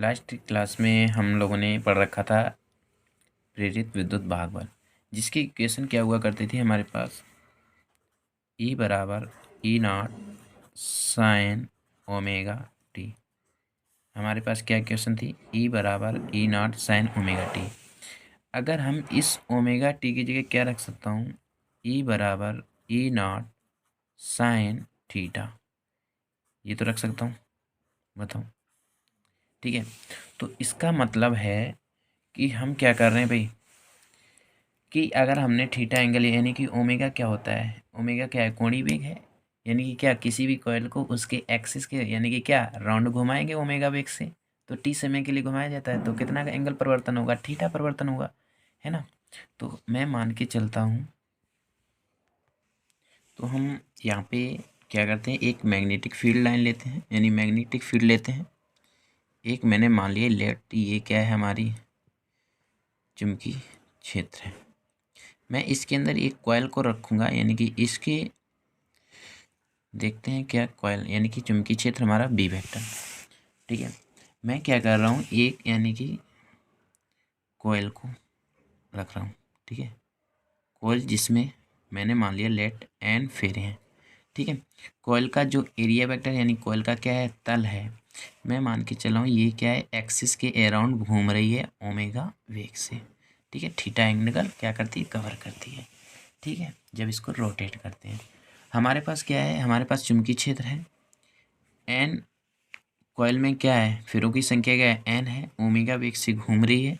Last class में हम लोगों ने पढ़ रखा था प्रेरित विद्युत भागबल, जिसकी इक्वेशन क्या हुआ करती थी हमारे पास E बराबर E naught sine omega T. हमारे पास क्या इक्वेशन थी? E बराबर E naught sine omega T. अगर हम इस ओमेगा टी की जगह क्या रख सकता हूँ? E बराबर E नॉट साइन थीटा, ये तो रख सकता हूँ। बताओ, ठीक है। तो इसका मतलब है कि हम क्या कर रहे हैं भाई, कि अगर हमने थीटा एंगल यानी कि ओमेगा क्या होता है, ओमेगा क्या है? कोणीय वेग है। यानी कि क्या, किसी भी कॉइल को उसके एक्सिस के यानी कि क्या राउंड घुमाएंगे ओमेगा वेग से, तो टी समय के लिए घुमाया जाता है, तो कितना का एंगल परिवर्तन होगा? थीटा परिवर्तन होगा, है ना। तो मैं मान के चलता हूँ, तो हम यहाँ पे क्या करते हैं, एक मैग्नेटिक फील्ड लाइन लेते हैं, यानी मैग्नेटिक फील्ड लेते हैं। एक मैंने मान लिया लेट, ये क्या है? हमारी चुंबकीय क्षेत्र है। मैं इसके अंदर एक कॉइल को रखूँगा, यानी कि इसके देखते हैं क्या कॉइल, यानी कि चुंबकीय क्षेत्र हमारा बी वेक्टर, ठीक है। मैं क्या कर रहा हूँ, एक यानी कि कॉइल को रख रहा हूँ, ठीक है। कॉइल जिसमें मैंने मान लिया लेट एन फेरे हैं, ठीक है। कॉइल का जो एरिया वेक्टर यानी कॉइल का क्या है? तल है। मैं मान के चला हूँ ये क्या है? एक्सिस के अराउंड घूम रही है ओमेगा वेग से, ठीक है। थीटा एंगल क्या करती है? कवर करती है, ठीक है। जब इसको रोटेट करते हैं, हमारे पास क्या है? हमारे पास चुंबकीय क्षेत्र है एन। कॉइल में क्या है? फेरों की संख्या क्या है? एन है। ओमेगा वेग से घूम रही है,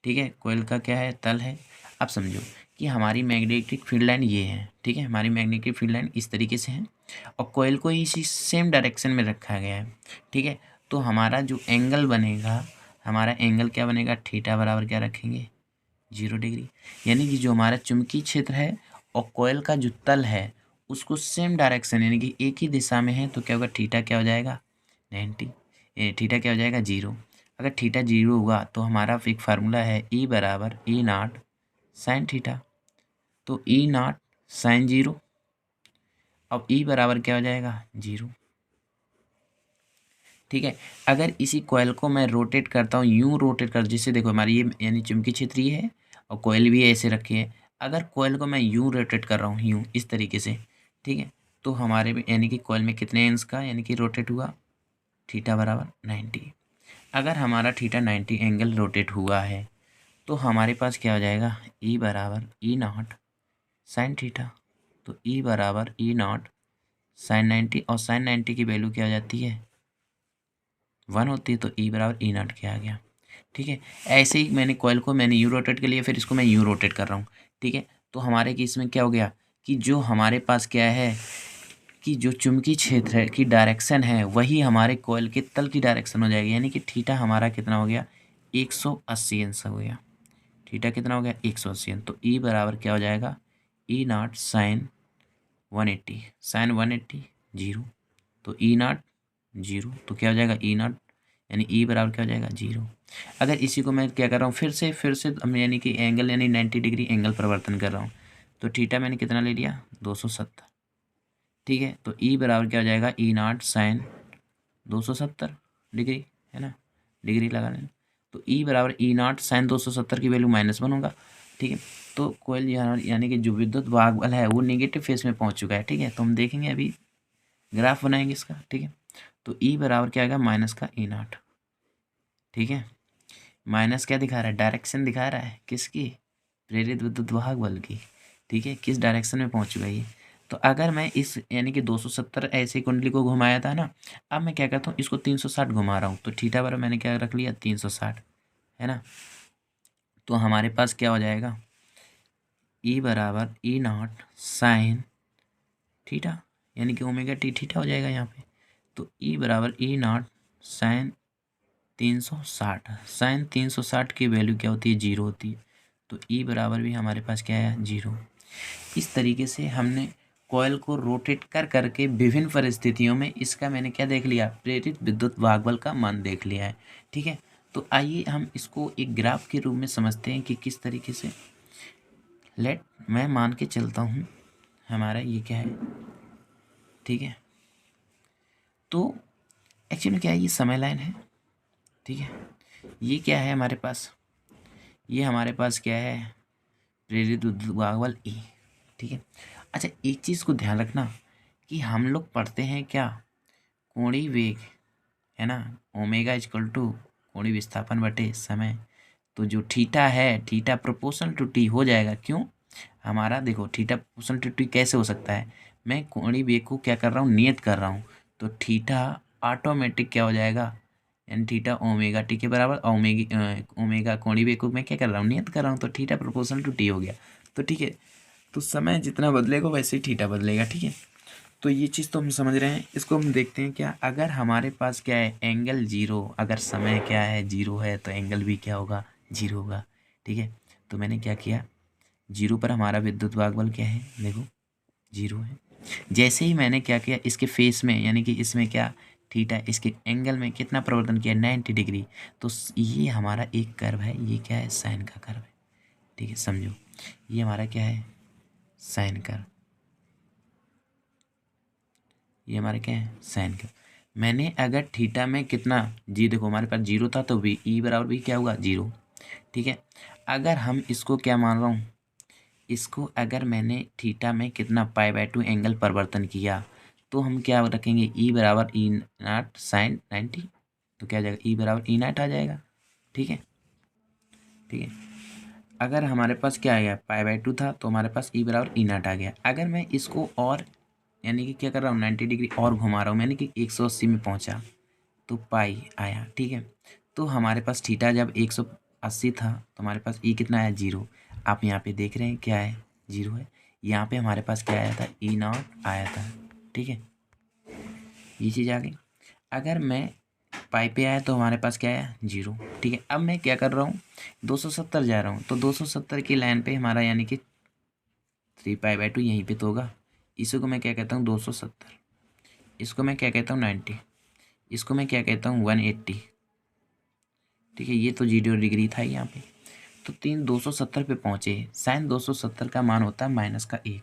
ठीक है। कॉइल का क्या है? तल है। अब समझो कि हमारी मैग्नेटिक फील्ड लाइन ये है, ठीक है। हमारी मैग्नेटिक फील्ड लाइन इस तरीके से है और कॉइल को इसी सेम डायरेक्शन में रखा गया है, ठीक है। तो हमारा जो एंगल बनेगा, हमारा एंगल क्या बनेगा? थीटा बराबर क्या रखेंगे? 0 डिग्री। यानी कि जो हमारा चुंबकीय क्षेत्र है और कॉइल का जो तल है उसको सेम डायरेक्शन यानी कि एक ही दिशा में है, तो क्या होगा? थीटा क्या हो जाएगा? 90। थीटा क्या हो जाएगा? 0। अगर थीटा 0 हुआ तो हमारा एक फार्मूला है E बराबर E नॉट साइन थीटा। तो E नॉट साइन 0, अब E बराबर क्या हो जाएगा? 0, ठीक है। अगर इसी कॉइल को मैं रोटेट करता हूँ, यूं रोटेट कर, जिससे देखो हमारी ये यानी चुंबकीय क्षेत्र ये है और कॉइल भी ऐसे रखी है। अगर कॉइल को मैं यूं रोटेट कर रहा हूँ, यूं इस तरीके से, ठीक है, तो हमारे में यानी कि कॉइल में कितने एंस का यानी कि रोटेट हुआ? थीटा बराबर 90। अगर हमारा थीटा 90 एंगल रोटेट हुआ है तो हमारे पास क्या हो जाएगा? E बराबर E नॉट साइन थीटा। तो E बराबर E नॉट साइन 90, और साइन 90 की वैल्यू क्या हो जाती है? 1 होती है। तो E बराबर E नॉट क्या आ गया, ठीक है। ऐसे ही मैंने कॉइल को मैंने यू रोटेट कर लिया, फिर इसको मैं यू रोटेट कर रहा हूँ, ठीक है। तो हमारे केस में क्या हो गया कि जो हमारे पास क्या है कि जो चुंबकीय क्षेत्र है की डायरेक्शन है वही हमारे कॉइल के तल की डायरेक्शन हो जाएगी, यानी कि थीटा हमारा कितना हो गया? 180 अंश हो गया। थीटा कितना हो गया? 180 अंश। तो E बराबर क्या हो जाएगा? E naught sine 180, sine 180 0। तो E नॉट 0, तो क्या हो जाएगा? E नॉट यानी E बराबर क्या हो जाएगा? 0। अगर इसी को मैं क्या कर रहा हूँ, फिर से यानी कि एंगल यानी 90 डिग्री एंगल परिवर्तन कर रहा हूँ, तो थीटा मैंने कितना ले लिया? 270, ठीक है। तो E बराबर क्या हो जाएगा? E नॉट साइन 270 डिग्री, है ना, डिग्री लगा लेना। तो E बराबर E नॉट साइन 270 की वैल्यू -1 होगा, ठीक है। तो कोयल यानी कि जो विद्युत भाग बल है वो नेगेटिव फेस में पहुंच चुका है, ठीक है। तो हम देखेंगे अभी, ग्राफ बनाएंगे इसका, ठीक है। तो E बराबर क्या आएगा? माइनस का E नॉट, ठीक है। माइनस क्या दिखा रहा है? डायरेक्शन दिखा रहा है किसकी? प्रेरित विद्युत वाहक बल की, ठीक है। किस डायरेक्शन में पहुंच चुका है ये? तो अगर मैं इस यानी कि 270 ऐसे कुंडली को घुमाया था ना, अब मैं क्या करता हूँ, इसको 360 घुमा रहा हूँ, तो थीटा बराबर मैंने क्या रख लिया? 360, है ना। तो हमारे पास क्या हो जाएगा? E बराबर E नॉट साइन थीटा, यानी कि ओमेगा टी थीटा हो जाएगा यहाँ पे। तो E बराबर E नॉट साइन 360, साइन 360 की वैल्यू क्या होती है? 0 होती है। तो E बराबर भी हमारे पास क्या है? 0। इस तरीके से हमने कॉइल को रोटेट कर करके विभिन्न परिस्थितियों में इसका मैंने क्या देख लिया? प्रेरित विद्युत भागबल का मान देख लिया है, ठीक है। तो आइए हम इसको एक ग्राफ के रूप में समझते हैं कि किस तरीके से। मैं मान के चलता हूँ हमारा ये क्या है, ठीक है। तो एक्चुअली क्या है, ये समय लाइन है, ठीक है। ये क्या है हमारे पास, ये हमारे पास क्या है, प्रेरित विद्युत बल E। ठीक है। अच्छा, एक चीज़ को ध्यान रखना कि हम लोग पढ़ते हैं क्या, कोणीय वेग, है ना, ओमेगा इक्वल टू कोणीय विस्थापन बटे समय। तो जो थीटा है, थीटा प्रोपोर्शनल टू टी हो जाएगा। क्यों, हमारा देखो थीटा प्रोपोर्शनल टू टी कैसे हो सकता है, मैं कोणीय वेग को क्या कर रहा हूँ, नियत कर रहा हूँ, तो थीटा ऑटोमेटिक क्या हो जाएगा, यानी थीटा ओमेगा टी के बराबर, ओमेगा कोणीय वेग को मैं क्या कर रहा हूँ, नियत कर रहा हूँ, तो थीटा प्रोपोर्शनल टू टी हो गया। तो ठीक है, तो समय जितना बदलेगा वैसे ही थीटा बदलेगा। ठीक है, तो ये चीज़ तो हम समझ रहे हैं। इसको हम देखते हैं क्या, अगर हमारे पास क्या है, एंगल जीरो, अगर समय क्या है जीरो है तो एंगल भी क्या होगा, जीरो होगा। ठीक है, तो मैंने क्या किया, जीरो पर हमारा विद्युत भागबल क्या है, देखो जीरो है। जैसे ही मैंने क्या किया, इसके फेस में यानी कि इसमें क्या, थीटा, इसके एंगल में कितना परिवर्तन किया, 90 डिग्री। तो ये हमारा एक कर्व है, ये क्या है, साइन का कर्व है। ठीक है, समझो, ये हमारा क्या है, साइन कर्व, ये हमारा क्या है, साइन कर्व। मैंने अगर थीटा में कितना, जी देखो हमारे पास जीरो था तो भी ई बराबर भी क्या होगा, जीरो। ठीक है, अगर हम इसको क्या मान रहा हूँ, इसको अगर मैंने थीटा में कितना π/2 एंगल परिवर्तन किया, तो हम क्या रखेंगे, ई बराबर ई नॉट साइन 90। तो क्या आ जाएगा, ई बराबर ई नॉट आ जाएगा। ठीक है, ठीक है, अगर हमारे पास क्या आ गया, π/2 था तो हमारे पास ई बराबर ई नॉट आ गया। अगर मैं इसको और यानी कि क्या कर रहा हूँ, 90 डिग्री और घुमा रहा हूँ, यानी कि 180 में पहुँचा तो पाई आया। ठीक है, तो हमारे पास थीटा जब 180 था तो हमारे पास ई कितना आया, जीरो। आप यहाँ पे देख रहे हैं क्या है, जीरो है। यहाँ पे हमारे पास क्या आया था, ई नॉट आया था। ठीक है, ये चीज़ आ गई। अगर मैं पाई पे आया तो हमारे पास क्या आया, जीरो। ठीक है, अब मैं क्या कर रहा हूँ, 270 जा रहा हूँ, तो 270 की लाइन पे हमारा यानी कि 3π/2 यहीं पे तो होगा। इसी को मैं क्या कहता हूँ, 270, इसको मैं क्या कहता हूँ, 90, इसको मैं क्या कहता हूँ, 180। ठीक है, ये तो 0 डिग्री था यहाँ पे, तो 270 पे पहुँचे। साइन 270 का मान होता है -1।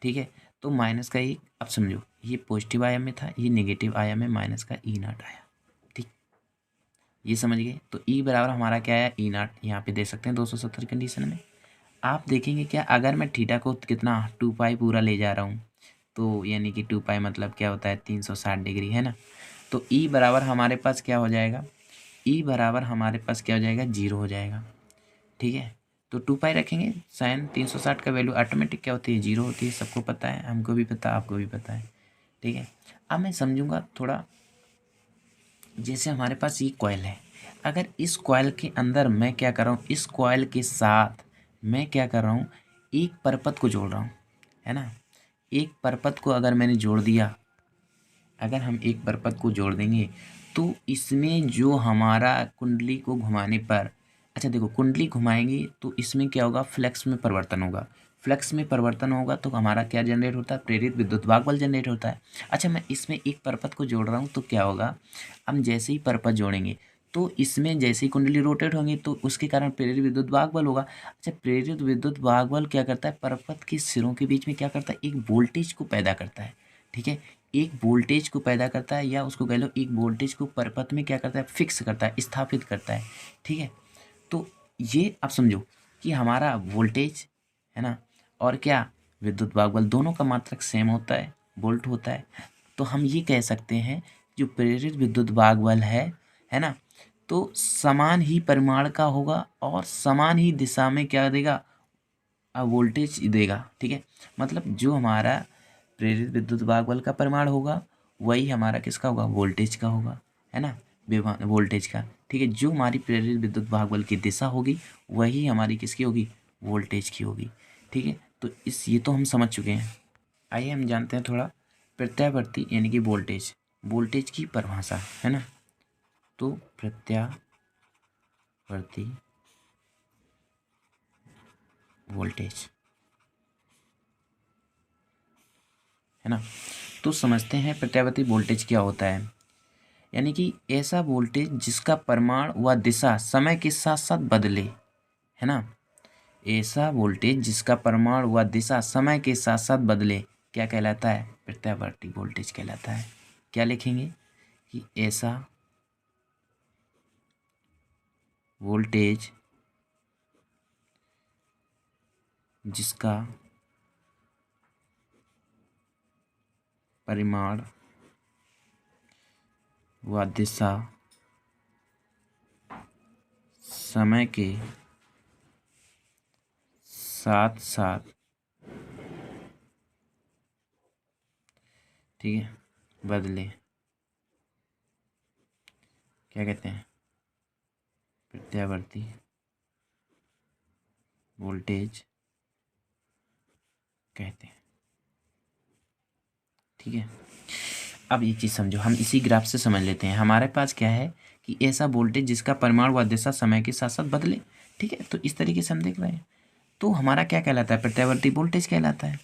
ठीक है, तो -1, अब समझो ये पॉजिटिव आयाम में था, ये नेगेटिव आयाम में, माइनस का ई नॉट आया। ठीक, ये समझ गए। तो ई बराबर हमारा क्या आया, ई नॉट, यहाँ पे दे सकते हैं 270 कंडीशन में। आप देखेंगे क्या, अगर मैं थीटा को कितना 2π पूरा ले जा रहा हूँ, तो यानी कि 2π मतलब क्या होता है, 360 डिग्री, है ना। तो ई बराबर हमारे पास क्या हो जाएगा, ई बराबर हमारे पास क्या हो जाएगा, जीरो हो जाएगा। ठीक है, तो 2π रखेंगे, साइन 360 का वैल्यू ऑटोमेटिक क्या होती है, जीरो होती है। सबको पता है, हमको भी पता है, आपको भी पता है। ठीक है, अब मैं समझूंगा थोड़ा, जैसे हमारे पास ये कॉइल है, अगर इस कॉइल के अंदर मैं क्या कर रहा हूँ, इस कॉइल के साथ मैं क्या कर रहा हूँ, एक परपथ को जोड़ रहा हूँ, है ना। एक परपथ को अगर मैंने जोड़ दिया, अगर हम एक परपथ को जोड़ देंगे तो इसमें जो हमारा कुंडली को घुमाने पर, अच्छा देखो कुंडली घुमाएंगे तो इसमें क्या होगा, फ्लक्स में परिवर्तन होगा। फ्लक्स में परिवर्तन होगा तो हमारा क्या जनरेट होता है, प्रेरित विद्युत भागबल जनरेट होता है। अच्छा, मैं इसमें एक परपथ को जोड़ रहा हूँ तो क्या होगा, हम जैसे ही परपथ जोड़ेंगे तो इसमें जैसे ही कुंडली रोटेट होंगी तो उसके कारण प्रेरित विद्युत भागबल होगा। अच्छा, प्रेरित विद्युत भागबल क्या करता है, परपथ के सिरों के बीच में क्या करता है, एक वोल्टेज को पैदा करता है। ठीक है, एक वोल्टेज को पैदा करता है, या उसको कह लो एक वोल्टेज को परपथ में क्या करता है, फिक्स करता है, स्थापित करता है। ठीक है, तो ये आप समझो कि हमारा वोल्टेज, है ना, और क्या, विद्युत भागबल, दोनों का मात्रक सेम होता है, वोल्ट होता है। तो हम ये कह सकते हैं जो प्रेरित विद्युत भागबल है ना, तो समान ही परिमाण का होगा और समान ही दिशा में क्या देगा, वोल्टेज देगा। ठीक है, मतलब जो हमारा प्रेरित विद्युत भागबल का परिमाण होगा वही हमारा किसका होगा, वोल्टेज का होगा, है ना, विभव वोल्टेज का। ठीक है, जो हमारी प्रेरित विद्युत भागबल की दिशा होगी वही हमारी किसकी होगी, वोल्टेज की होगी। ठीक है, तो ये तो हम समझ चुके हैं। आइए हम जानते हैं थोड़ा प्रत्यावर्ती यानी कि वोल्टेज, वोल्टेज की परिभाषा, है ना। तो प्रत्यावर्ती वोल्टेज, है ना, तो समझते हैं प्रत्यावर्ती वोल्टेज क्या होता है। यानी कि ऐसा वोल्टेज जिसका परिमाण व दिशा समय के साथ साथ बदले, है ना। ऐसा वोल्टेज जिसका परिमाण व दिशा समय के साथ साथ बदले क्या कहलाता है, प्रत्यावर्ती वोल्टेज कहलाता है। क्या लिखेंगे कि ऐसा वोल्टेज जिसका परिमाण व दिशा समय के साथ साथ, ठीक है, बदले, क्या कहते हैं, प्रत्यावर्ती वोल्टेज कहते हैं। ठीक है, अब ये चीज़ समझो, हम इसी ग्राफ से समझ लेते हैं। हमारे पास क्या है कि ऐसा वोल्टेज जिसका परिमाण व दिशा समय के साथ साथ बदले। ठीक है, तो इस तरीके से हम देख रहे हैं, तो हमारा क्या कहलाता है, प्रत्यावर्ती वोल्टेज कहलाता है।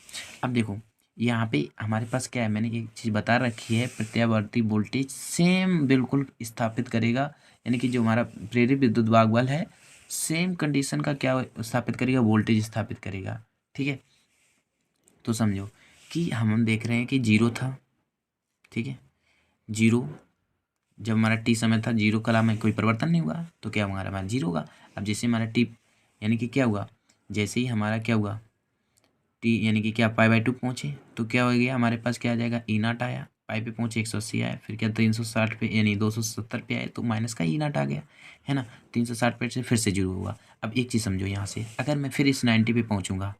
अब देखो यहाँ पे हमारे पास क्या है, मैंने एक चीज़ बता रखी है, प्रत्यावर्ती वोल्टेज सेम बिल्कुल स्थापित करेगा, यानी कि जो हमारा प्रेरित विद्युत वाहक बल है सेम कंडीशन का क्या स्थापित करेगा, वोल्टेज स्थापित करेगा। ठीक है, तो समझो कि हम देख रहे हैं कि जीरो था। ठीक है, जीरो, जब हमारा टी समय था, जीरो कला में कोई परिवर्तन नहीं हुआ, तो क्या हमारा जीरो होगा। अब जैसे हमारा टी यानी कि क्या हुआ, जैसे ही हमारा क्या हुआ टी यानी कि क्या पाई/2 पहुँचे, तो क्या हो गया, हमारे पास क्या आ जाएगा, ई नाट आया, पाई पे पहुँचे 180 आया, फिर क्या 360 पे यानी 270 पे आए, तो माइनस का ई नाट आ गया, है ना। 360 पे से फिर से जीरो हुआ। अब एक चीज़ समझो, यहाँ से अगर मैं फिर इस 90 पे पहुँचूँगा,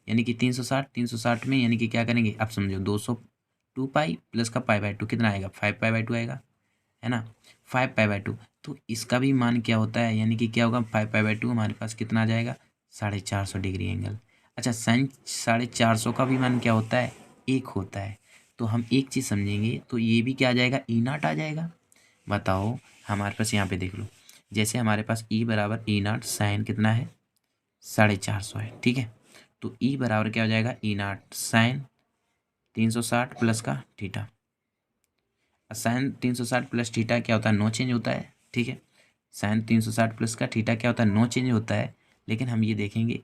यानी कि 360 में यानी कि क्या करेंगे, अब समझो 202 पाई प्लस का पाई/2 कितना आएगा, 5 पाई/2 आएगा, है ना, 5 पाई/2। तो इसका भी मान क्या होता है, यानी कि क्या होगा, 5 पाई/2 हमारे पास कितना आ जाएगा, 450 डिग्री एंगल। अच्छा, साइन 450 का भी मान क्या होता है, एक होता है। तो हम एक चीज़ समझेंगे, तो ये भी क्या आ जाएगा, ई नाट आ जाएगा। बताओ, हमारे पास यहाँ पे देख लो, जैसे हमारे पास ई बराबर ई नाट साइन कितना है, 450 है। ठीक है, तो ई बराबर क्या हो जाएगा, ई नाट साइन 360 प्लस का थीटा। साइन 360 प्लस थीटा क्या होता है, नो चेंज होता है। ठीक है, साइन 360 प्लस का थीटा क्या होता है, नो चेंज होता है। लेकिन हम ये देखेंगे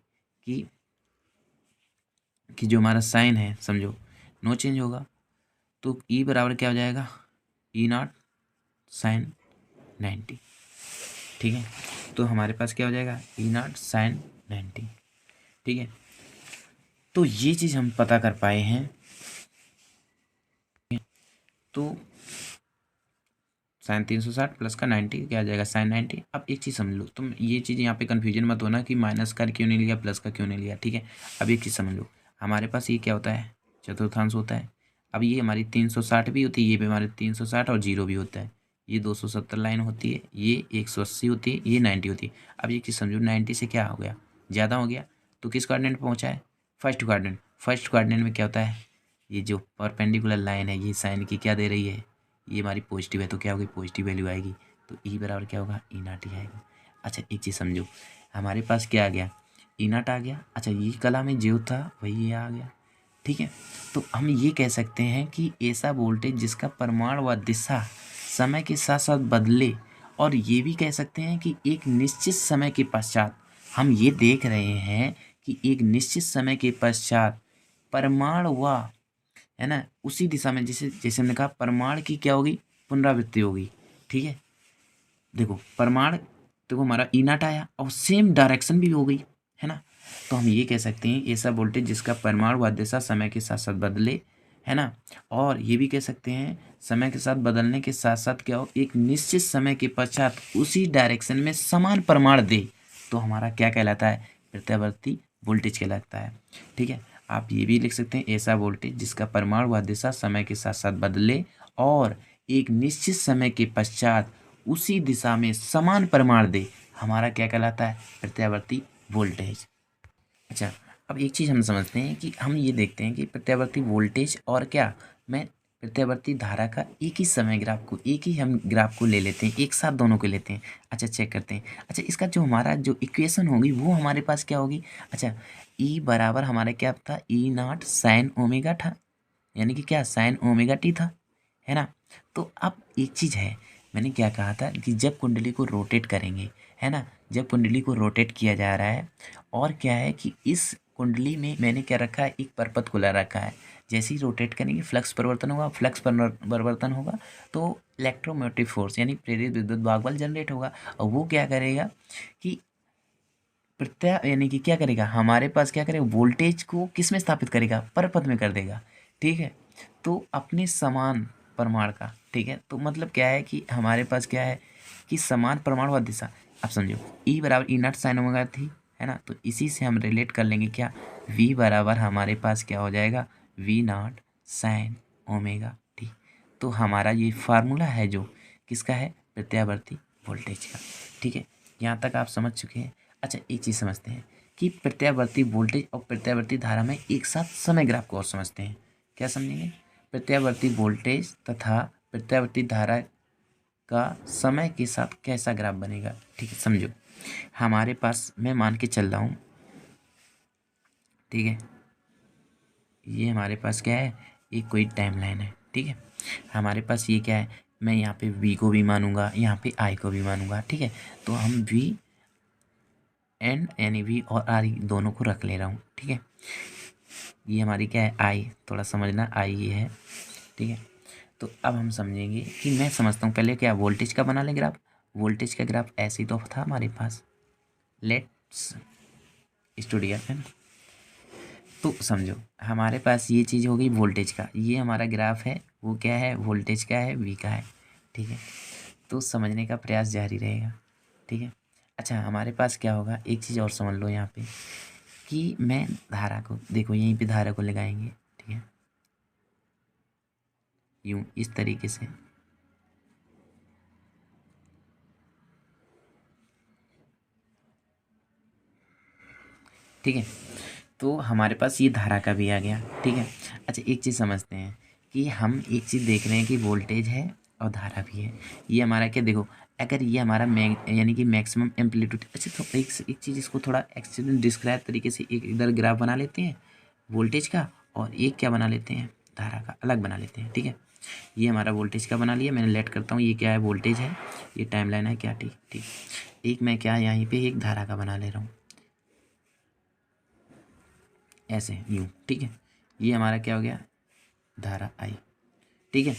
कि जो हमारा साइन है, समझो नो चेंज होगा, तो ई बराबर क्या हो जाएगा, ई नॉट साइन 90। ठीक है, तो हमारे पास क्या हो जाएगा, ई नॉट साइन 90। ठीक है, तो ये चीज़ हम पता कर पाए हैं। तो साइन 360 प्लस का 90 क्या आ जाएगा, साइन 90। अब एक चीज़ समझ लो, तुम ये चीज़ यहाँ पे कन्फ्यूजन मत होना कि माइनस का क्यों नहीं लिया, प्लस का क्यों नहीं लिया। ठीक है, अब एक चीज़ समझ लो, हमारे पास ये क्या होता है, चतुर्थांश होता है। अब ये हमारी 360 भी होती है, ये भी हमारे 360 और जीरो भी होता है। ये 270 लाइन होती है, ये 180 होती है, ये 90 होती है। अब एक चीज़ समझो, 90 से क्या हो गया, ज़्यादा हो गया, तो किस कोऑर्डिनेट पे पहुँचा है, फर्स्ट कोऑर्डिनेट। फर्स्ट कोऑर्डिनेट में क्या होता है, ये जो परपेंडिकुलर लाइन है, ये साइन की क्या दे रही है, ये हमारी पॉजिटिव है, तो क्या होगी, पॉजिटिव वैल्यू आएगी, तो ई बराबर क्या होगा, ई नाट ही आएगा। अच्छा, एक चीज़ समझो, हमारे पास क्या आ गया, ई नाट आ गया। अच्छा, ये कला में जो था वही ये आ गया। ठीक है, तो हम ये कह सकते हैं कि ऐसा वोल्टेज जिसका परिमाण व दिशा समय के साथ साथ बदले, और ये भी कह सकते हैं कि एक निश्चित समय के पश्चात, हम ये देख रहे हैं कि एक निश्चित समय के पश्चात परिमाण व, है ना, उसी दिशा में, जैसे जैसे हमने कहा परमाणु की क्या होगी, पुनरावृत्ति होगी। ठीक है, देखो परमाणु, देखो हमारा ई नाट आया और सेम डायरेक्शन भी हो गई, है ना। तो हम ये कह सकते हैं ऐसा वोल्टेज जिसका परमाणु व दिशा समय के साथ साथ बदले, है ना। और ये भी कह सकते हैं समय के साथ बदलने के साथ साथ क्या हो, एक निश्चित समय के पश्चात उसी डायरेक्शन में समान परिमाण दे, तो हमारा क्या कहलाता है, प्रत्यावर्ती वोल्टेज कहलाता है। ठीक है, आप ये भी लिख सकते हैं ऐसा वोल्टेज जिसका परिमाण व दिशा समय के साथ साथ बदले और एक निश्चित समय के पश्चात उसी दिशा में समान परिमाण दे, हमारा क्या कहलाता है, प्रत्यावर्ती वोल्टेज। अच्छा, अब एक चीज़ हम समझते हैं कि हम ये देखते हैं कि प्रत्यावर्ती वोल्टेज और क्या, मैं प्रत्यावर्ती धारा का एक ही समय ग्राफ को, एक ही हम ग्राफ को ले लेते हैं, एक साथ दोनों को लेते हैं। अच्छा, चेक करते हैं। अच्छा, इसका जो हमारा जो इक्वेशन होगी वो हमारे पास क्या होगी। अच्छा, ई बराबर हमारा क्या था, ई नॉट साइन ओमेगा था, यानी कि क्या, साइन ओमेगा टी था, है ना। तो अब एक चीज़ है, मैंने क्या कहा था कि जब कुंडली को रोटेट करेंगे, है ना, जब कुंडली को रोटेट किया जा रहा है, और क्या है कि इस कुंडली में मैंने क्या रखा है, एक परपथ खुला रखा है। जैसे ही रोटेट करेंगे फ्लक्स परिवर्तन होगा, फ्लक्स परिवर्तन होगा तो इलेक्ट्रोमोटिव फोर्स यानी प्रेरित विद्युत भागबल जनरेट होगा, और वो क्या करेगा कि यानी कि क्या करेगा, हमारे पास क्या करेगा, वोल्टेज को किस में स्थापित करेगा, परपथ में कर देगा। ठीक है, तो अपने समान परमाणु का, ठीक है, तो मतलब क्या है कि हमारे पास क्या है कि समान परमाणु व दिशा। अब समझो E बराबर ई नॉट साइन ओमेगा थी, है ना, तो इसी से हम रिलेट कर लेंगे क्या, V बराबर हमारे पास क्या हो जाएगा, V not sine omega T. तो हमारा ये फार्मूला है जो किसका है, प्रत्यावर्ती वोल्टेज का। ठीक है, यहाँ तक आप समझ चुके हैं। अच्छा, एक चीज़ समझते हैं कि प्रत्यावर्ती वोल्टेज और प्रत्यावर्ती धारा में एक साथ समय ग्राफ को और समझते हैं। क्या समझेंगे, प्रत्यावर्ती वोल्टेज तथा प्रत्यावर्ती धारा का समय के साथ कैसा ग्राफ बनेगा। ठीक है, समझो हमारे पास, मैं मान के चल रहा हूँ, ठीक है, ये हमारे पास क्या है, एक कोई टाइमलाइन है। ठीक है, हमारे पास ये क्या है, मैं यहाँ पे V को भी मानूंगा, यहाँ पे I को भी मानूंगा। ठीक है, तो हम V एंड यानी V और R दोनों को रख ले रहा हूँ। ठीक है, ये हमारी क्या है, I, थोड़ा समझना, I ये है। ठीक है, तो अब हम समझेंगे कि मैं समझता हूँ पहले क्या, वोल्टेज का बना लें ग्राफ। वोल्टेज का ग्राफ ऐसे ही तो था हमारे पास, लेट्स स्टूडियो है ना। तो समझो हमारे पास ये चीज़ हो गई वोल्टेज का, ये हमारा ग्राफ है, वो क्या है, वोल्टेज का है, V का है। ठीक है, तो समझने का प्रयास जारी रहेगा। ठीक है, अच्छा हमारे पास क्या होगा, एक चीज़ और समझ लो यहाँ पे कि मैं धारा को, देखो यहीं पे धारा को लगाएंगे। ठीक है, यूं इस तरीके से, ठीक है, तो हमारे पास ये धारा का भी आ गया। ठीक है, अच्छा एक चीज़ समझते हैं कि हम एक चीज़ देख रहे हैं कि वोल्टेज है और धारा भी है। ये हमारा क्या, देखो अगर ये हमारा यानी कि मैक्सिमम एम्पलीट्यूड, अच्छा तो एक चीज़ इसको थोड़ा एक्सीडेंट डिस्क्राइब तरीके से एक इधर ग्राफ बना लेते हैं वोल्टेज का, और एक क्या बना लेते हैं, धारा का अलग बना लेते हैं। ठीक है, ये हमारा वोल्टेज का बना लिया, मैंने लेट करता हूँ, ये क्या है, वोल्टेज है, ये टाइमलाइन है क्या, ठीक ठीक। एक मैं क्या यहाँ पे एक धारा का बना ले रहा हूँ, ऐसे यूँ। ठीक है, ये हमारा क्या हो गया, धारा आई। ठीक है,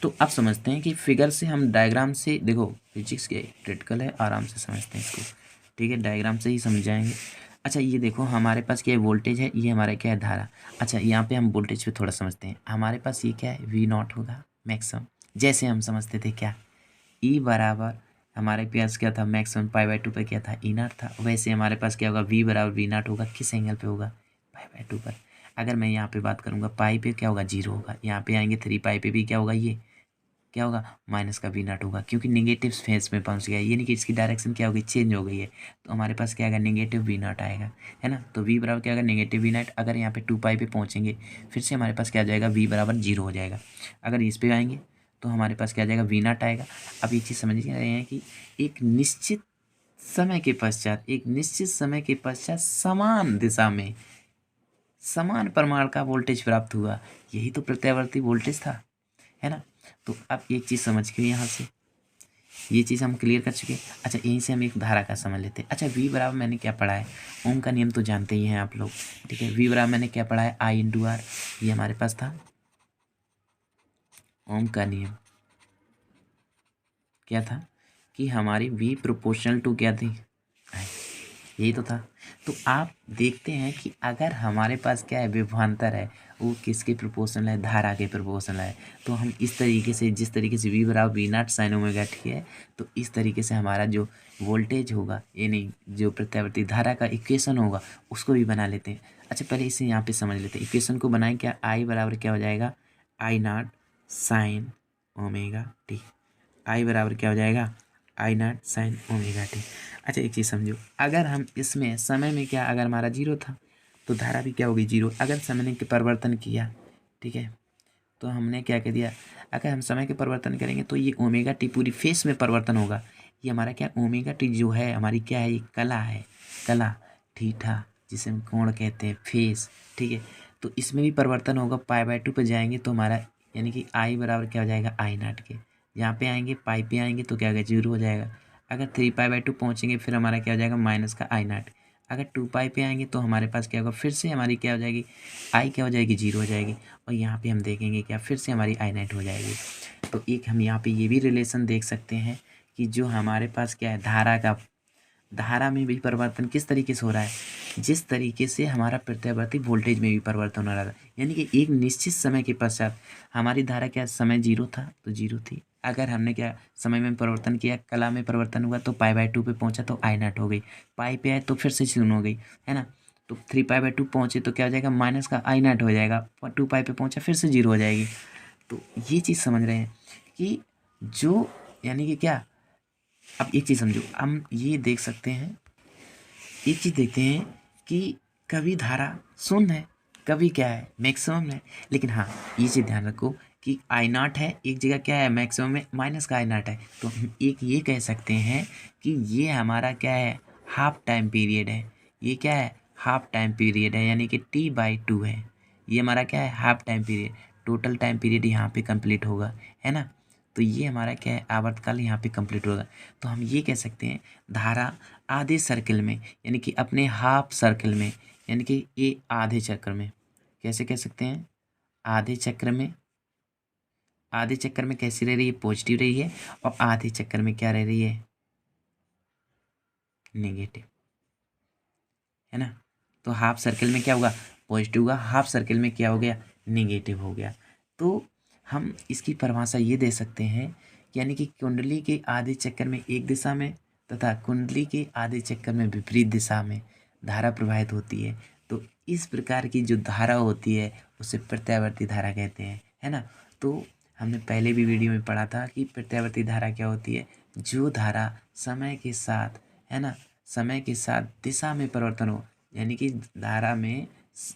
तो अब समझते हैं कि फिगर से हम डायग्राम से, देखो फिजिक्स के प्रैक्टिकल है, आराम से समझते हैं इसको। ठीक है, डायग्राम से ही समझाएंगे। अच्छा ये देखो हमारे पास क्या है, वोल्टेज है, ये हमारा क्या है, धारा। अच्छा यहाँ पे हम वोल्टेज पे थोड़ा समझते हैं, हमारे पास ये क्या है, V नॉट होगा मैक्सिमम, जैसे हम समझते थे क्या, E बराबर हमारे पास क्या था, मैक्सिमम π/2 पे क्या था, E नॉट था, वैसे हमारे पास क्या होगा, V बराबर V नॉट होगा, किस एंगल पे होगा, π/2 पर। अगर मैं यहाँ पे बात करूँगा, पाई पे क्या होगा, 0 होगा, यहाँ पे आएंगे 3 पाई पे भी क्या होगा, ये क्या होगा, माइनस का V नॉट होगा, क्योंकि निगेटिव फेज में पहुँच गया, यानी कि इसकी डायरेक्शन क्या होगी, चेंज हो गई है, तो हमारे पास क्या आएगा, नेगेटिव V नॉट आएगा, है ना। तो V बराबर क्या आएगा, नेगेटिव V नॉट। अगर यहाँ पे 2 पाई पे पहुँचेंगे, फिर से हमारे पास क्या आ जाएगा, V बराबर 0 हो जाएगा। अगर इस पे आएंगे तो हमारे पास क्या आ जाएगा, V नॉट आएगा। अब एक चीज़ समझ रहे हैं कि एक निश्चित समय के पश्चात, एक निश्चित समय के पश्चात समान दिशा में समान परिमाण का वोल्टेज प्राप्त हुआ, यही तो प्रत्यावर्ती वोल्टेज था, है ना। तो अब एक चीज़ समझ के यहाँ से ये चीज़ हम क्लियर कर चुके हैं। अच्छा यहीं से हम एक धारा का समझ लेते हैं। अच्छा V बराबर मैंने क्या पढ़ा है, ओम का नियम तो जानते ही हैं आप लोग। ठीक है, V बराबर मैंने क्या पढ़ा है, I इंटू आर, ये हमारे पास था ओम का नियम। क्या था कि हमारी V प्रोपोर्शनल टू क्या थी, I, यही तो था। तो आप देखते हैं कि अगर हमारे पास क्या है, विभवांतर है, वो किसके प्रोपोर्शनल है, धारा के प्रोपोर्शनल है। तो हम इस तरीके से, जिस तरीके से V बराबर V not sine omega T है, तो इस तरीके से हमारा जो वोल्टेज होगा, यानी जो प्रत्यावर्ती धारा का इक्वेशन होगा, उसको भी बना लेते हैं। अच्छा पहले इसे यहाँ पे समझ लेते हैं, इक्वेशन को बनाए क्या, I बराबर क्या हो जाएगा, I not sine omega T. I बराबर क्या हो जाएगा, I not sine omega T. अच्छा एक चीज़ समझो, अगर हम इसमें समय में क्या, अगर हमारा 0 था तो धारा भी क्या होगी 0। अगर समय ने परिवर्तन किया, ठीक है, तो हमने क्या कह दिया, अगर हम समय के परिवर्तन करेंगे तो ये ओमेगा टी पूरी फेस में परिवर्तन होगा। ये हमारा क्या, ओमेगा टी जो है हमारी क्या है, ये कला है, कला थीटा, जिसे हम कोण कहते हैं, फेस। ठीक है, तो इसमें भी परिवर्तन होगा, π/2 पे जाएंगे तो हमारा यानी कि I बराबर क्या हो जाएगा, I नॉट के। यहाँ पे आएंगे, पाई पे आएंगे तो क्या होगा, 0 हो जाएगा। अगर 3 π/2 पहुँचेंगे फिर हमारा क्या हो जाएगा, माइनस का I नॉट। अगर 2 पाई पे आएंगे तो हमारे पास क्या होगा, फिर से हमारी क्या हो जाएगी, आई क्या हो जाएगी, 0 हो जाएगी। और यहाँ पे हम देखेंगे क्या, फिर से हमारी आई नाइट हो जाएगी। तो एक हम यहाँ पे ये भी रिलेशन देख सकते हैं कि जो हमारे पास क्या है, धारा में भी परिवर्तन किस तरीके से हो रहा है, जिस तरीके से हमारा प्रत्यावर्ती वोल्टेज में भी परिवर्तन हो रहा था। यानी कि एक निश्चित समय के पश्चात हमारी धारा क्या, समय 0 था तो 0 थी, अगर हमने क्या समय में परिवर्तन किया, कला में परिवर्तन हुआ तो π/2 पे पहुंचा तो आई नॉट हो गई, पाई पे आए तो फिर से 0 हो गई, है ना। तो 3π/2 पहुंचे तो क्या हो जाएगा, माइनस का आई नॉट हो जाएगा, 2 पाई पे पहुंचा फिर से 0 हो जाएगी। तो ये चीज़ समझ रहे हैं कि जो, यानी कि क्या, अब एक चीज़ समझो, हम ये देख सकते हैं, एक चीज़ देखते हैं कि कभी धारा शून्य है, कभी क्या है, मैक्सिमम है। लेकिन हाँ, ये चीज़ ध्यान रखो कि आई नॉट है, एक जगह क्या है, मैक्सिमम में माइनस का आई नॉट है, तो हम एक ये कह सकते हैं कि ये हमारा क्या है, हाफ टाइम पीरियड है। ये क्या है, हाफ टाइम पीरियड है, यानी कि T/2 है। ये हमारा क्या है, half time period, total time period यहाँ पे कंप्लीट होगा, है ना। तो ये हमारा क्या है, आवर्तकाल यहाँ पे कंप्लीट होगा। तो हम ये कह सकते हैं धारा आधे सर्किल में, यानी कि अपने हाफ सर्किल में, यानी कि ये आधे चक्र में, कैसे कह सकते हैं, आधे चक्र में, आधे चक्कर में कैसी रह रही है, पॉजिटिव रही है, और आधे चक्कर में क्या रह रही है, नेगेटिव, है ना। तो हाफ सर्किल में क्या होगा, पॉजिटिव होगा, हाफ सर्किल में क्या हो गया, नेगेटिव हो गया। तो हम इसकी परिभाषा ये दे सकते हैं, यानी कि कुंडली के आधे चक्कर में एक दिशा में तथा कुंडली के आधे चक्कर में विपरीत दिशा में धारा प्रवाहित होती है। तो इस प्रकार की जो धारा होती है उसे प्रत्यावर्ती धारा कहते हैं, है ना। तो हमने पहले भी वीडियो में पढ़ा था कि प्रत्यावर्ती धारा क्या होती है, जो धारा समय के साथ, है ना, समय के साथ दिशा में परिवर्तन हो, यानी कि धारा में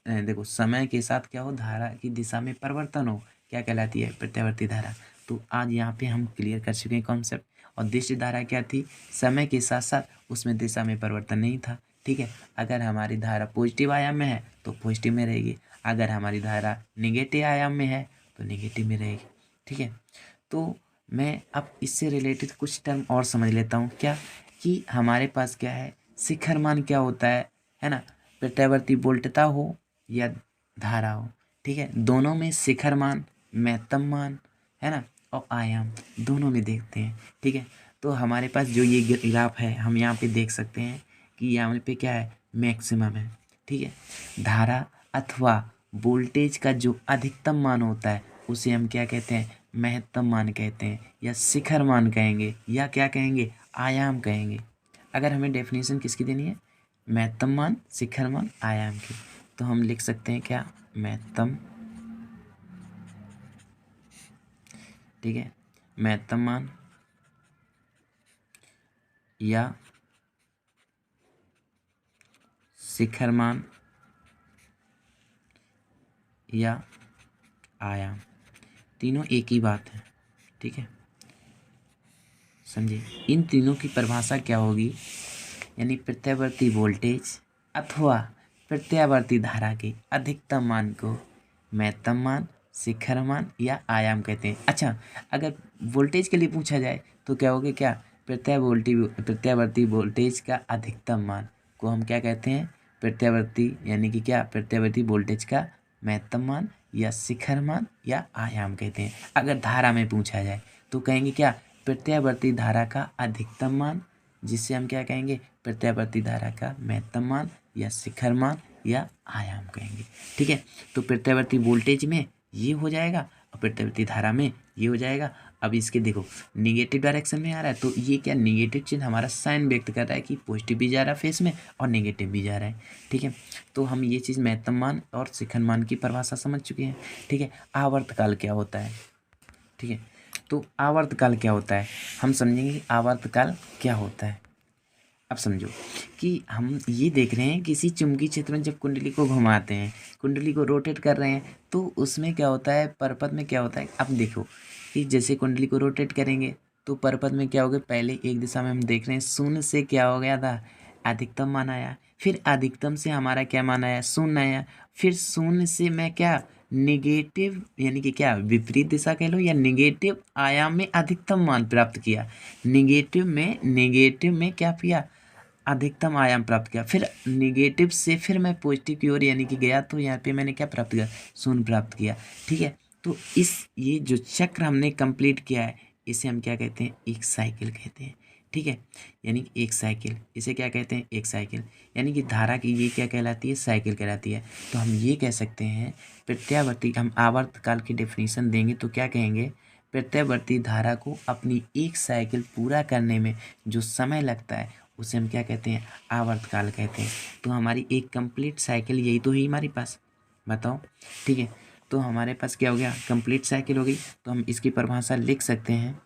देखो समय के साथ क्या हो, धारा की दिशा में परिवर्तन हो, क्या कहलाती है, प्रत्यावर्ती धारा। तो आज यहाँ पे हम क्लियर कर चुके हैं कॉन्सेप्ट। और दिशा धारा क्या थी, समय के साथ साथ उसमें दिशा में परिवर्तन नहीं था, ठीक है। अगर हमारी धारा पॉजिटिव आयाम में है तो पॉजिटिव में रहेगी, अगर हमारी धारा निगेटिव आयाम में है तो निगेटिव में रहेगी, ठीक है। तो मैं अब इससे रिलेटेड कुछ टर्म और समझ लेता हूँ, क्या कि हमारे पास क्या है, शिखर मान क्या होता है ना, प्रत्यावर्ती वोल्टता हो या धारा हो, ठीक है, दोनों में शिखर मान, महत्तम मान, है ना, और आयाम दोनों में देखते हैं, ठीक है। तो हमारे पास जो ये ग्राफ है, हम यहाँ पे देख सकते हैं कि यहाँ पे क्या है, मैक्सिमम है, ठीक है। धारा अथवा वोल्टेज का जो अधिकतम मान होता है उसे हम क्या कहते हैं, महत्तम मान कहते हैं, या शिखर मान कहेंगे, या क्या कहेंगे, आयाम कहेंगे। अगर हमें डेफिनेशन किसकी देनी है, महत्तम मान, शिखर मान, आयाम की, तो हम लिख सकते हैं क्या, महत्तम, ठीक है, महत्तम मान या शिखर मान या आयाम, तीनों एक ही बात है, ठीक है, समझिए। इन तीनों की परिभाषा क्या होगी, यानी प्रत्यावर्ती वोल्टेज अथवा प्रत्यावर्ती धारा के अधिकतम मान को महत्तम मान, शिखर मान या आयाम कहते हैं। अच्छा, अगर वोल्टेज के लिए पूछा जाए तो क्या होगा, क्या, प्रत्यावर्ती वोल्टेज का अधिकतम मान को हम क्या कहते हैं, प्रत्यावर्ती, यानी कि क्या, प्रत्यावर्ती वोल्टेज का महत्तम मान या शिखर मान या आयाम कहते हैं। अगर धारा में पूछा जाए तो कहेंगे क्या, प्रत्यावर्ती धारा का अधिकतम मान, जिससे हम क्या कहेंगे, प्रत्यावर्ती धारा का महत्तम मान या शिखर मान या आयाम कहेंगे, ठीक है। तो प्रत्यावर्ती वोल्टेज में ये हो जाएगा और प्रत्यावर्ती धारा में ये हो जाएगा। अब इसके देखो निगेटिव डायरेक्शन में आ रहा है तो ये क्या, निगेटिव चिन्ह हमारा साइन व्यक्त कर रहा है कि पॉजिटिव भी जा रहा है फेस में और नेगेटिव भी जा रहा है, ठीक है। तो हम ये चीज़ महत्तम मान और शिखर मान की परिभाषा समझ चुके हैं, ठीक है। आवर्तकाल क्या होता है, ठीक है। तो आवर्तकाल क्या होता है, हम समझेंगे आवर्तकाल क्या होता है। अब समझो कि हम ये देख रहे हैं किसी चुंबकीय क्षेत्र में जब कुंडली को घुमाते हैं, कुंडली को रोटेट कर रहे हैं, तो उसमें क्या होता है, परपथ में क्या होता है। अब देखो कि जैसे कुंडली को रोटेट करेंगे तो परपथ में क्या होगा, पहले एक दिशा में हम देख रहे हैं शून्य से क्या हो गया था, अधिकतम मान आया, फिर अधिकतम से हमारा क्या मान आया, शून्य आया, फिर शून्य से मैं क्या, निगेटिव, यानी कि क्या, विपरीत दिशा कह लो, या निगेटिव आयाम में अधिकतम मान प्राप्त किया, निगेटिव में क्या किया, अधिकतम आयाम प्राप्त किया, फिर निगेटिव से फिर मैं पॉजिटिव की ओर यानी कि गया, तो यहाँ पे मैंने क्या प्राप्त किया, शून्य प्राप्त किया। ठीक है, तो ये जो चक्र हमने कंप्लीट किया है इसे हम क्या कहते हैं, एक साइकिल कहते हैं। ठीक है, यानी कि एक साइकिल, इसे क्या कहते हैं, एक साइकिल, यानी कि धारा की ये क्या कहलाती है, साइकिल कहलाती है। तो हम ये कह सकते हैं प्रत्यावर्ती, हम आवर्तकाल की डेफिनेशन देंगे तो क्या कहेंगे, प्रत्यावर्ती धारा को अपनी एक साइकिल पूरा करने में जो समय लगता है उसे हम क्या कहते हैं, आवर्तकाल कहते हैं। तो हमारी एक कंप्लीट साइकिल यही तो है हमारे पास, बताओ। ठीक है, तो हमारे पास क्या हो गया, कंप्लीट साइकिल हो गई। तो हम इसकी परिभाषा लिख सकते हैं,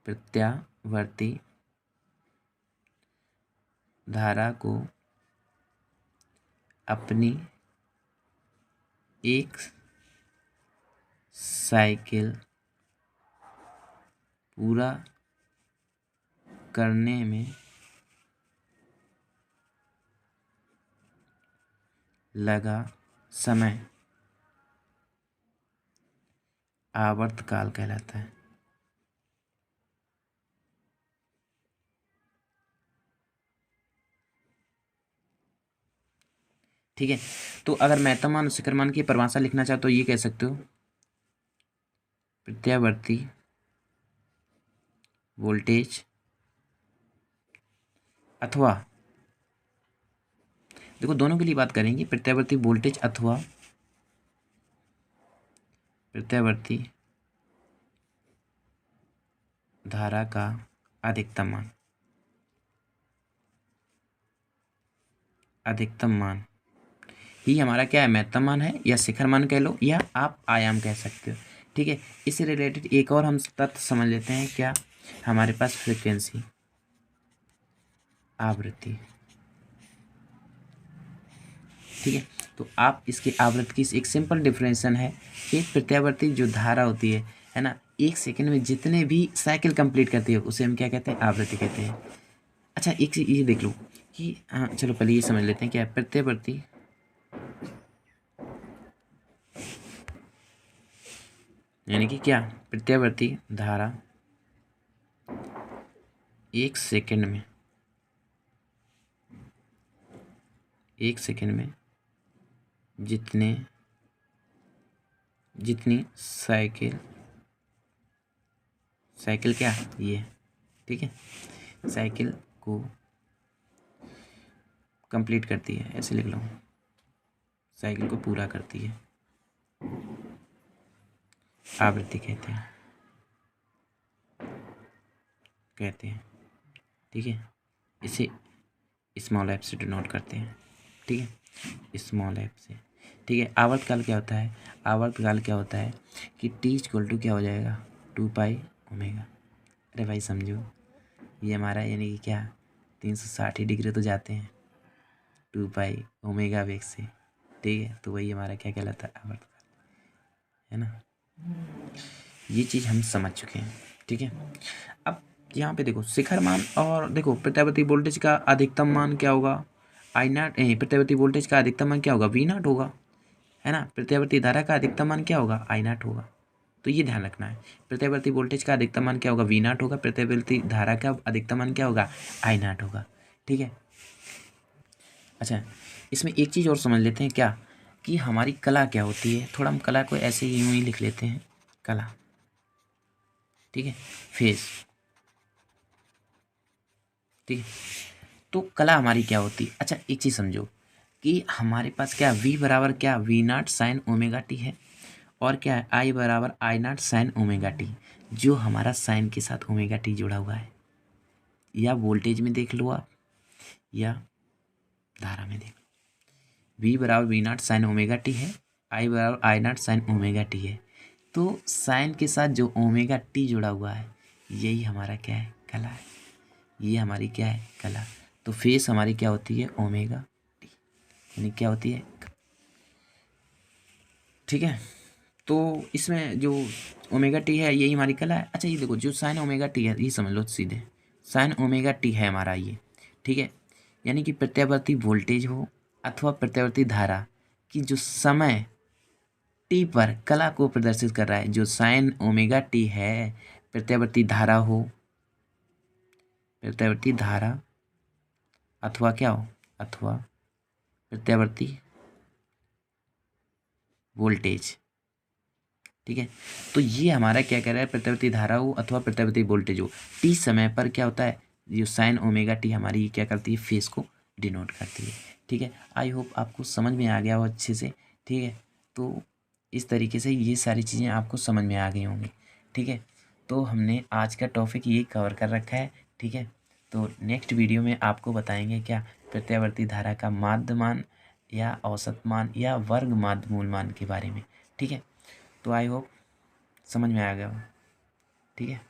प्रत्यावर्ती धारा को अपनी एक साइकिल पूरा करने में लगा समय आवर्तकाल कहलाता है। ठीक है, तो अगर महत्तम शिखर मान की परिभाषा लिखना चाहो तो ये कह सकते हो, प्रत्यावर्ती वोल्टेज अथवा, देखो दोनों के लिए बात करेंगे, प्रत्यावर्ती वोल्टेज अथवा प्रत्यावर्ती धारा का अधिकतम मान, अधिकतम मान ही हमारा क्या है, महत्तम मान है, या शिखर मान कह लो, या आप आयाम कह सकते हो। ठीक है, इससे रिलेटेड एक और हम तथ्य समझ लेते हैं, क्या, हमारे पास फ्रीक्वेंसी, आवृत्ति। ठीक है, तो आप इसके आवृत्ति की एक सिंपल डिफरेंशन है कि प्रत्यावर्ती जो धारा होती है ना, एक सेकंड में जितने भी साइकिल कंप्लीट करती है उसे हम क्या कहते हैं, आवृत्ति कहते हैं। अच्छा, एक चीज ये देख लो कि हाँ, चलो पहले ये समझ लेते हैं क्या है प्रत्यावर्ती यानी कि क्या, प्रत्यावर्ती धारा एक सेकंड में, एक सेकंड में जितनी साइकिल, साइकिल क्या ये, ठीक है, साइकिल को कंप्लीट करती है, ऐसे लिख लो, साइकिल को पूरा करती है, आवृत्ति कहते हैं। ठीक है, इसे स्मॉल एफ से डिनोट करते हैं। ठीक है, स्मॉल एफ से। ठीक है, आवर्तकाल क्या होता है, आवर्तकाल क्या होता है कि टी इक्वल टू क्या हो जाएगा, 2 पाई ओमेगा। अरे भाई समझो, ये हमारा यानी कि क्या, 360 डिग्री तो जाते हैं 2 पाई ओमेगा वेग से। ठीक है, तो वही हमारा क्या कहलाता है, आवर्तकाल, है ना। ये चीज़ हम समझ चुके हैं। ठीक है, अब यहाँ पे देखो शिखर मान, और देखो प्रत्यावर्ती वोल्टेज का अधिकतम मान क्या होगा, आई नॉट, प्रत्यावर्ती वोल्टेज का अधिकतम मान क्या होगा, वी नॉट होगा, है ना। प्रत्यावर्ती धारा का अधिकतम मान क्या होगा, आई नॉट होगा। तो ये ध्यान रखना है, प्रत्यावर्ती वोल्टेज का अधिकतम मान क्या होगा, वी नॉट होगा, प्रत्यावर्ती धारा का अधिकतम मान क्या होगा, आई नॉट होगा। ठीक है, अच्छा, इसमें एक चीज़ और समझ लेते हैं क्या, कि हमारी कला क्या होती है, थोड़ा हम कला को ऐसे ही यूँ ही लिख लेते हैं, कला। ठीक है, फेज। ठीक है, तो कला हमारी क्या होती है, अच्छा एक चीज़ समझो कि हमारे पास क्या, वी बराबर क्या, V naught sine omega T है, और क्या है, आई बराबर I naught sine omega T, जो हमारा साइन के साथ ओमेगा टी जुड़ा हुआ है, या वोल्टेज में देख लो आप, या धारा में देख लो। वी बराबर V naught sine omega T है, आई बराबर I naught sine omega T है, तो साइन के साथ जो ओमेगा टी जुड़ा हुआ है यही हमारा क्या है, कला है। ये हमारी क्या है, कला। तो फेस हमारी क्या होती है, ओमेगा टी, यानी क्या होती है। ठीक है, तो इसमें जो ओमेगा टी है यही हमारी कला है। अच्छा, ये देखो जो साइन ओमेगा टी है, ये समझ लो सीधे, साइन ओमेगा टी है हमारा ये। ठीक है, यानी कि प्रत्यावर्ती वोल्टेज हो अथवा प्रत्यावर्ती धारा की जो समय टी पर कला को प्रदर्शित कर रहा है, जो साइन ओमेगा टी है, प्रत्यावर्ती धारा हो प्रत्यावर्ती धारा अथवा क्या हो, अथवा प्रत्यावर्ती वोल्टेज। ठीक है, तो ये हमारा क्या कह रहा है, प्रत्यावर्ती धारा हो अथवा प्रत्यावर्ती वोल्टेज हो, टी समय पर क्या होता है, जो साइन ओमेगा टी हमारी क्या करती है, फेस को डिनोट करती है। ठीक है, आई होप आपको समझ में आ गया हो अच्छे से। ठीक है, तो इस तरीके से ये सारी चीज़ें आपको समझ में आ गई होंगी। ठीक है, तो हमने आज का टॉपिक ये कवर कर रखा है। ठीक है, तो नेक्स्ट वीडियो में आपको बताएंगे क्या, प्रत्यावर्ती धारा का माध्य मान या औसत मान या वर्ग माध्य मूल मान के बारे में। ठीक है, तो आई होप समझ में आ गया हो। ठीक है।